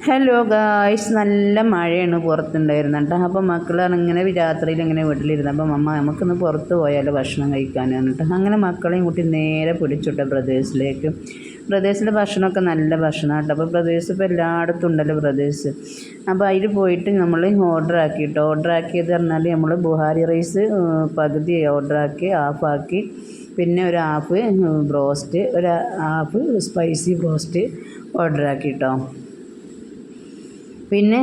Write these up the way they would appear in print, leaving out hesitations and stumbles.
Hello guys, നല്ല മഴയാണ് പുറത്തുണ്ടായിരുന്നു കേട്ടോ. അപ്പോൾ മക്കളാണ് ഇങ്ങനെ രാത്രിയിൽ ഇങ്ങനെ വീട്ടിലിരുന്നത്. അപ്പോൾ അമ്മ നമുക്കൊന്ന് പുറത്ത് പോയാലോ ഭക്ഷണം കഴിക്കാനാണ് കേട്ടോ. അങ്ങനെ മക്കളെയും കൂട്ടി നേരെ പിടിച്ചിട്ടോ ബ്രദേഴ്സിലേക്ക്. ബ്രദേഴ്സിൻ്റെ ഭക്ഷണമൊക്കെ നല്ല ഭക്ഷണമാണ് കേട്ടോ. അപ്പോൾ ബ്രദേഴ്സ് ഇപ്പോൾ എല്ലായിടത്തും ഉണ്ടല്ലോ ബ്രദേഴ്സ്. അപ്പോൾ അതിൽ പോയിട്ട് നമ്മൾ ഓർഡർ ആക്കിയത് പറഞ്ഞാൽ നമ്മൾ ബുഹാരി റൈസ് പകുതി ഓർഡർ ആക്കി, ഹാഫാക്കി, പിന്നെ ഒരു ഹാഫ് ബ്രോസ്റ്റ്, ഒരു ഹാഫ് സ്പൈസി ബ്രോസ്റ്റ് ഓർഡർ ആക്കിട്ടോ. പിന്നെ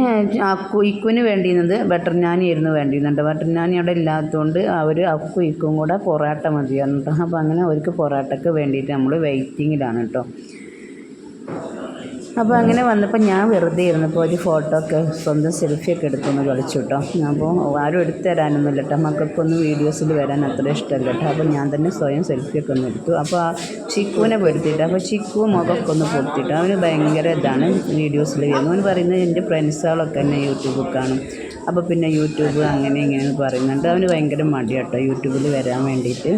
ഇക്കുവിന് വേണ്ടിയിരുന്നത് ബട്ടർ നാനിയായിരുന്നു വേണ്ടിയിരുന്നുണ്ട്. ബട്ടർ നാനി അവിടെ ഇല്ലാത്തതുകൊണ്ട് അവർ ഇക്കും കൂടെ പൊറാട്ട മതിയായിരുന്നു കേട്ടോ. അപ്പോൾ അങ്ങനെ അവർക്ക് പൊറാട്ടയ്ക്ക് വേണ്ടിയിട്ട് നമ്മൾ വെയിറ്റിങ്ങിലാണ് കേട്ടോ. അപ്പോൾ അങ്ങനെ വന്നപ്പോൾ ഞാൻ വെറുതെ ഇരുന്നപ്പോൾ ഒരു ഫോട്ടോ ഒക്കെ സ്വന്തം സെൽഫിയൊക്കെ എടുത്തൊന്ന് കളിച്ചു കേട്ടോ. അപ്പോൾ ആരും എടുത്തു തരാനൊന്നുമില്ല കേട്ടോ. മക്കൾക്കൊന്നും വീഡിയോസിൽ വരാൻ അത്ര ഇഷ്ടമല്ല കേട്ടോ. അപ്പോൾ ഞാൻ തന്നെ സ്വയം സെൽഫിയൊക്കെ ഒന്ന് എടുത്തു. അപ്പോൾ ആ ചിക്കുവിനെ പെടുത്തിയിട്ട്, അപ്പോൾ ചിക്കു മുഖമൊക്കെ ഒന്ന് പൊടുത്തിട്ട് അവന് ഭയങ്കര ഇതാണ് വീഡിയോസിൽ വരുന്നത്. അവന് പറയുന്നത് എൻ്റെ ഫ്രണ്ട്സുകളൊക്കെ തന്നെ യൂട്യൂബിൽ കാണും, അപ്പോൾ പിന്നെ യൂട്യൂബ് അങ്ങനെ ഇങ്ങനെ പറയുന്നുണ്ട്. അവന് ഭയങ്കര മടിയാട്ടോ യൂട്യൂബിൽ വരാൻ വേണ്ടിയിട്ട്.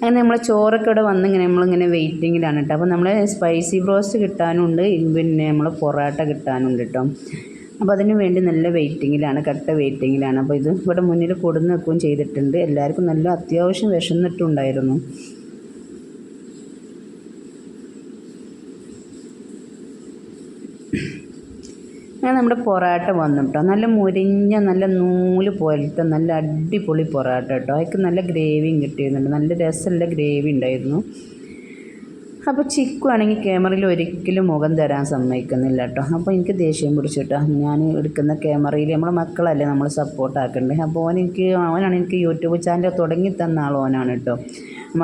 അങ്ങനെ നമ്മൾ ചോറൊക്കെ ഇവിടെ വന്നിങ്ങനെ നമ്മളിങ്ങനെ വെയിറ്റിങ്ങിലാണ് കേട്ടോ. അപ്പോൾ നമ്മൾ സ്പൈസി ബ്രോസ്റ്റ് കിട്ടാനുണ്ട്, പിന്നെ നമ്മൾ പൊറാട്ട കിട്ടാനുണ്ട് കേട്ടോ. അപ്പോൾ അതിന് വേണ്ടി നല്ല വെയിറ്റിങ്ങിലാണ്, കട്ട വെയിറ്റിങ്ങിലാണ്. അപ്പോൾ ഇത് ഇവിടെ മുന്നിൽ കൊടുന്ന് വെക്കുകയും ചെയ്തിട്ടുണ്ട്. എല്ലാവർക്കും നല്ല അത്യാവശ്യം വിശന്നിട്ടുണ്ടായിരുന്നു. അങ്ങനെ നമ്മുടെ പൊറാട്ട വന്നു കേട്ടോ. നല്ല മുരിഞ്ഞ നല്ല നൂല് പോലത്തെ നല്ല അടിപൊളി പൊറാട്ട കേട്ടോ. അതിക്ക് നല്ല ഗ്രേവിയും കിട്ടിയിരുന്നുണ്ട്, നല്ല രസമുള്ള ഗ്രേവി ഉണ്ടായിരുന്നു. അപ്പോൾ ചിക്കു ആണെങ്കിൽ ക്യാമറയിൽ ഒരിക്കലും മുഖം തരാൻ സമ്മതിക്കുന്നില്ല കേട്ടോ. അപ്പോൾ എനിക്ക് ദേഷ്യം പിടിച്ചിട്ടോ. ഞാൻ എടുക്കുന്ന ക്യാമറയിൽ നമ്മളെ മക്കളല്ലേ നമ്മൾ സപ്പോർട്ട് ആക്കണ്ടേ. അപ്പോൾ അവനാണ് എനിക്ക് യൂട്യൂബ് ചാനൽ തുടങ്ങി തന്ന ഓനാണ് കേട്ടോ.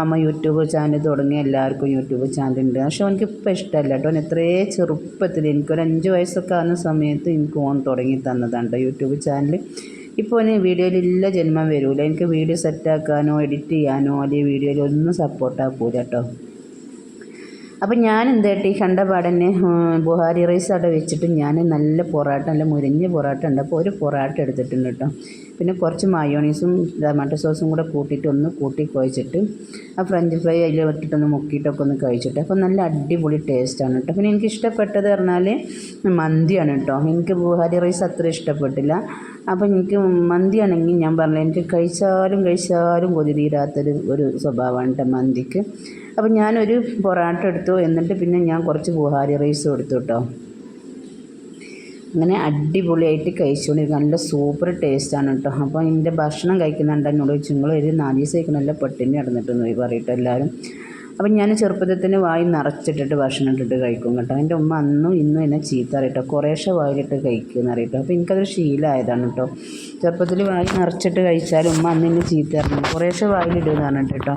അമ്മ യൂട്യൂബ് ചാനൽ തുടങ്ങി, എല്ലാവർക്കും യൂട്യൂബ് ചാനലുണ്ട്. പക്ഷെ എനിക്കിപ്പോൾ ഇഷ്ടമല്ല കേട്ടോ. അവൻ എത്രയേ ചെറുപ്പത്തിൽ എനിക്കൊരു 5 വയസ്സൊക്കെ ആകുന്ന സമയത്ത് എനിക്ക് ഓൻ തുടങ്ങി തന്നതാണ് കേട്ടോ യൂട്യൂബ് ചാനൽ. ഇപ്പോൾ അവന് വീഡിയോയിലില്ല ജന്മം വരില്ല. എനിക്ക് വീഡിയോ സെറ്റാക്കാനോ എഡിറ്റ് ചെയ്യാനോ അല്ലെങ്കിൽ വീഡിയോയിൽ ഒന്നും സപ്പോർട്ടാക്കൂല കേട്ടോ. അപ്പം ഞാൻ എന്തായിട്ട് ഈ കണ്ട പാടന്നെ ബുഹാരി റൈസ് അവിടെ വെച്ചിട്ട് ഞാൻ നല്ല പൊറാട്ട, നല്ല മുരിഞ്ഞ പൊറാട്ട ഉണ്ട്. അപ്പോൾ ഒരു പൊറാട്ട എടുത്തിട്ടുണ്ട് കേട്ടോ. പിന്നെ കുറച്ച് മയോണീസും ടൊമാറ്റോ സോസും കൂടെ കൂട്ടിയിട്ട് ഒന്ന് കൂട്ടി കുഴച്ചിട്ട് ആ ഫ്രഞ്ച് ഫ്രൈ അതിൽ ഇട്ടിട്ടൊന്ന് മുക്കിയിട്ടൊക്കെ ഒന്ന് കഴിച്ചിട്ട്, അപ്പോൾ നല്ല അടിപൊളി ടേസ്റ്റാണ് കേട്ടോ. പിന്നെ എനിക്ക് ഇഷ്ടപ്പെട്ടത് പറഞ്ഞാൽ മന്തിയാണ് കേട്ടോ. എനിക്ക് ബുഹാരി റൈസ് അത്ര ഇഷ്ടപ്പെട്ടില്ല. അപ്പോൾ എനിക്ക് മന്തിയാണെങ്കിൽ ഞാൻ പറഞ്ഞില്ല, എനിക്ക് കഴിച്ചാലും കൊതി തീരാത്തൊരു സ്വഭാവമാണ് കേട്ടോ മന്തിക്ക്. അപ്പോൾ ഞാനൊരു പൊറാട്ട എടുത്തു, എന്നിട്ട് പിന്നെ ഞാൻ കുറച്ച് ബുഹാരി റൈസും എടുത്തു കേട്ടോ. അങ്ങനെ അടിപൊളിയായിട്ട് കഴിച്ചുകൊണ്ടിരിക്കുക. നല്ല സൂപ്പർ ടേസ്റ്റാണ് കേട്ടോ. അപ്പോൾ എൻ്റെ ഭക്ഷണം കഴിക്കുന്നുണ്ട് എന്നോട് ചോദിച്ചു, നിങ്ങൾ ഒരു 4 ദിവസത്തേക്ക് നല്ല പട്ടിണി നടന്നിട്ടെന്ന് പറയട്ടോ എല്ലാവരും. അപ്പം ഞാൻ ചെറുപ്പത്തിൽ തന്നെ വായി നിറച്ചിട്ടിട്ട് ഭക്ഷണം ഇട്ടിട്ട് കഴിക്കും കേട്ടോ. എൻ്റെ ഉമ്മ അന്നും ഇന്നും എന്നെ ചീത്ത അറിയട്ടോ, കുറേശ്ശെ വായിലിട്ട് കഴിക്കുമെന്ന് അറിയട്ടോ. അപ്പോൾ എനിക്കതൊരു ശീലമായതാണ് കേട്ടോ. ചെറുപ്പത്തിൽ വായി നിറച്ചിട്ട് കഴിച്ചാലും ഉമ്മ അന്ന് എന്നെ ചീത്ത അറിഞ്ഞു, കുറേശ്ശെ വായിലിടുമെന്ന് പറഞ്ഞിട്ട് കേട്ടോ.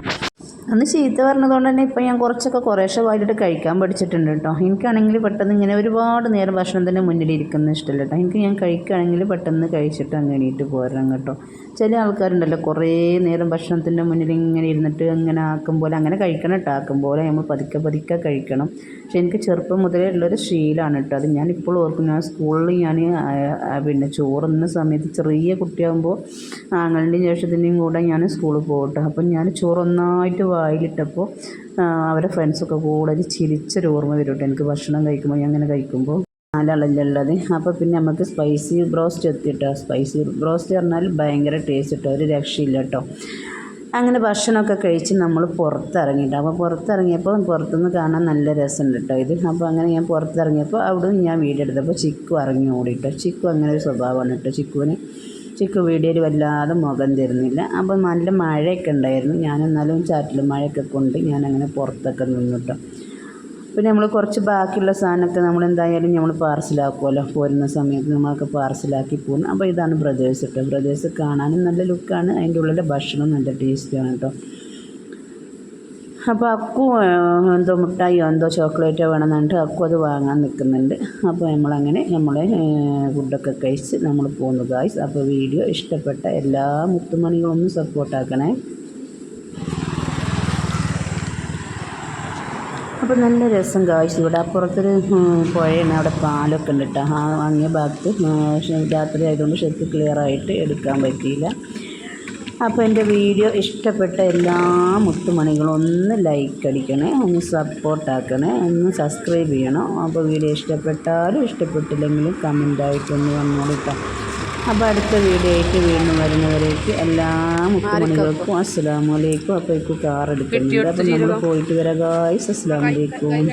അന്ന് ചീത്ത പറഞ്ഞതുകൊണ്ട് തന്നെ ഇപ്പോൾ ഞാൻ കുറേശ്ശെ വായിലിട്ട് കഴിക്കാൻ പഠിച്ചിട്ടുണ്ട് കേട്ടോ. എനിക്കാണെങ്കിൽ പെട്ടെന്ന് ഇങ്ങനെ ഒരുപാട് നേരം ഭക്ഷണം തന്നെ മുന്നിലിരിക്കുന്ന ഇഷ്ടമല്ല കേട്ടോ. ഞാൻ കഴിക്കുകയാണെങ്കിൽ പെട്ടെന്ന് കഴിച്ചിട്ട് അങ്ങ് എണീറ്റ് പോരണം കേട്ടോ. ചില ആൾക്കാരുണ്ടല്ലോ കുറേ നേരം ഭക്ഷണത്തിൻ്റെ മുന്നിൽ ഇങ്ങനെ ഇരുന്നിട്ട് അങ്ങനെ ആക്കും പോലെ അങ്ങനെ കഴിക്കണം കേട്ടോ. ആക്കും പോലെ നമ്മൾ പതുക്കെ കഴിക്കണം. പക്ഷെ എനിക്ക് ചെറുപ്പം മുതലേ ഉള്ളൊരു ശീലമാണ് കേട്ടോ. അത് ഞാനിപ്പോൾ ഓർക്കും. ഞാൻ സ്കൂളിൽ പിന്നെ ചോറുന്ന സമയത്ത് ചെറിയ കുട്ടിയാകുമ്പോൾ ആങ്ങളുടെയും ജ്യേഷ്ഠത്തിൻ്റെയും കൂടെ ഞാൻ സ്കൂളിൽ പോകട്ടോ. അപ്പം ഞാൻ ചോറൊന്നായിട്ട് വായിലിട്ടപ്പോൾ അവരുടെ ഫ്രണ്ട്സൊക്കെ കൂടെ ചിരിച്ചൊരു ഓർമ്മ വരും കേട്ടോ എനിക്ക് ഭക്ഷണം കഴിക്കുമ്പോൾ. ഞാൻ അങ്ങനെ കഴിക്കുമ്പോൾ 4 ആളല്ലുള്ളത്. അപ്പോൾ പിന്നെ നമുക്ക് സ്പൈസി ബ്രോസ്റ്റ് എത്തിയിട്ടോ. സ്പൈസി ബ്രോസ്റ്റ് പറഞ്ഞാൽ ഭയങ്കര ടേസ്റ്റ് കേട്ടോ, ഒരു രക്ഷയില്ല കേട്ടോ. അങ്ങനെ ഭക്ഷണമൊക്കെ കഴിച്ച് നമ്മൾ പുറത്തിറങ്ങിയിട്ട്, അപ്പോൾ പുറത്തിറങ്ങിയപ്പോൾ പുറത്തുനിന്ന് കാണാൻ നല്ല രസമുണ്ട് കേട്ടോ ഇത്. അപ്പോൾ അങ്ങനെ ഞാൻ പുറത്തിറങ്ങിയപ്പോൾ അവിടെ ഞാൻ വീഡിയോ എടുത്തപ്പോൾ ചിക്കു ഇറങ്ങി ഓടിയിട്ടോ. ചിക്കു അങ്ങനെ ഒരു സ്വഭാവമാണ് കേട്ടോ ചിക്കു വീഡിയോയിൽ വല്ലാതെ മുഖം തരുന്നില്ല. അപ്പോൾ നല്ല മഴയൊക്കെ ഉണ്ടായിരുന്നു. ഞാനെന്നാലും ചാറ്റിൽ മഴയൊക്കെ കൊണ്ട് ഞാനങ്ങനെ പുറത്തൊക്കെ നിന്നു കേട്ടോ. പിന്നെ നമ്മൾ കുറച്ച് ബാക്കിയുള്ള സാധനമൊക്കെ നമ്മളെന്തായാലും നമ്മൾ പാർസലാക്കുമല്ലോ, പോരുന്ന സമയത്ത് നമ്മളൊക്കെ പാർസലാക്കി പോകുന്നു. അപ്പോൾ ഇതാണ് ബ്രദേഴ്സ് കേട്ടോ. ബ്രദേഴ്സ് കാണാനും നല്ല ലുക്കാണ്, അതിൻ്റെ ഉള്ളിലെ ഭക്ഷണം നല്ല ടേസ്റ്റിയാണ് കേട്ടോ. അപ്പോൾ അക്കു എന്തോ മിഠായിയോ എന്തോ ചോക്ലേറ്റോ വേണമെന്നുണ്ട്, അക്കു അത് വാങ്ങാൻ നിൽക്കുന്നുണ്ട്. അപ്പോൾ നമ്മളങ്ങനെ നമ്മളെ ഫുഡൊക്കെ കഴിച്ച് നമ്മൾ പോകുന്നു ഗായ്സ്. അപ്പോൾ വീഡിയോ ഇഷ്ടപ്പെട്ട എല്ലാ മുത്തുമണികളൊന്നും സപ്പോർട്ടാക്കണേ. അപ്പോൾ നല്ല രസം കാഴ്ച. ഇവിടെ അപ്പുറത്തൊരു പുഴയാണ്, അവിടെ പാലൊക്കെ ഉണ്ട് കേട്ടോ. ആ അങ്ങേ ഭാഗത്ത് രാത്രി ആയതുകൊണ്ട് ശരിക്കും ക്ലിയറായിട്ട് എടുക്കാൻ പറ്റിയില്ല. അപ്പോൾ എൻ്റെ വീഡിയോ ഇഷ്ടപ്പെട്ട എല്ലാ മുത്തുമണികളും ഒന്ന് ലൈക്ക് അടിക്കണേ, ഒന്ന് സപ്പോർട്ടാക്കണേ, ഒന്ന് സബ്സ്ക്രൈബ് ചെയ്യണം. അപ്പോൾ വീഡിയോ ഇഷ്ടപ്പെട്ടാലും ഇഷ്ടപ്പെട്ടില്ലെങ്കിലും കമൻറ്റായിട്ടൊന്ന് വന്നോളൂ കേട്ടോ. അപ്പോൾ അടുത്ത വീഡിയോ ആയിട്ട് വീണ്ടും വരുന്നവരേക്ക് എല്ലാ മുത്തുമണികൾക്കും അസ്സലാമു അലൈക്കും. അപ്പോൾ കാർ എടുക്കുന്നുണ്ട്. അപ്പോൾ നമ്മൾ പോയിട്ട് വരാം ഗായ്സ്. അസ്സലാമു അലൈക്കും.